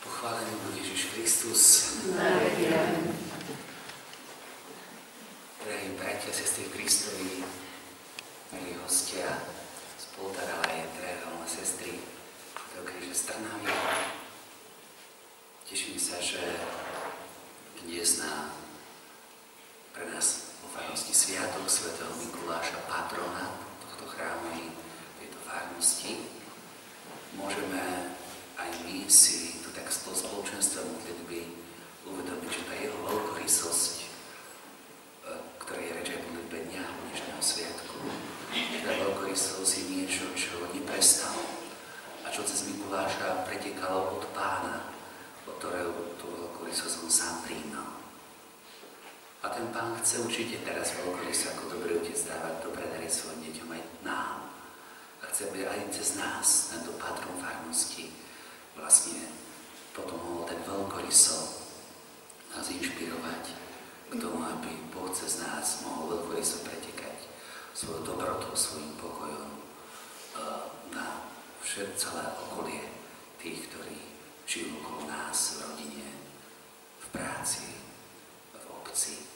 Pochválený buď Ježiš Kristus. Drahí bratia, sestry v Kristovi, milí hostia z Poltárova, drahí a sestry do kríže z Trnavy. Teším sa, že dnes pre nás vo farnosti sviatok svätého Mikuláša, patrona tohto chrámu i tejto farnosti, môžeme aj my si tu tak z toho spoločenstva modlitby uvedomiť, že tá jeho veľkorysosť, ktorá je reč aj v modlitbe dňa dnešného sviatku, tá veľkorysosť je niečo, čo neprestalo a čo cez Mikuláša pretekalo od Pána, od ktorého tú veľkorysosť on sám prijímal. A ten Pán chce určite teraz veľkorysosť ako dobrý otec dávať dobré dary svojim deťom aj nám. A chce byť aj cez nás, tento patron farnosti, vlastne potom mohol tak veľkoryso nás inšpirovať k tomu, aby Boh cez nás mohol veľkoryso pretekať svojou dobrotou, svojím pokojom na celé okolie tých, ktorí žijú okolo nás v rodine, v práci, v obci.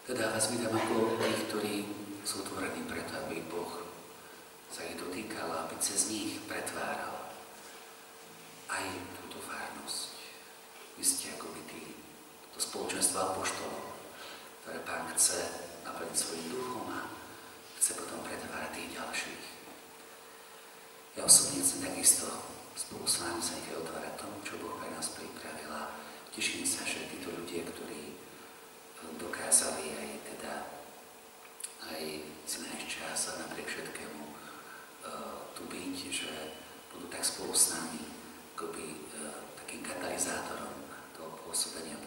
Teda vás vydám ako tých, ktorí sú otvorení preto, aby Boh sa ich dotýkal, aby cez nich pretváral aj túto farnosť. Vy ste akoby to spoločenstvo apoštolov, ktoré Pán chce naplniť svojím duchom a chce potom pretvárať tých ďalších. Ja osobne chcem takisto spolu s vami sa nechaj otvárať tomu, čo Boh pre nás pripravil a teším sa, že títo ľudia, ktorí dokázali aj si nájsť čas a napriek všetkému tu byť, že budú tak spolu s nami akoby takým katalizátorom toho pôsobenia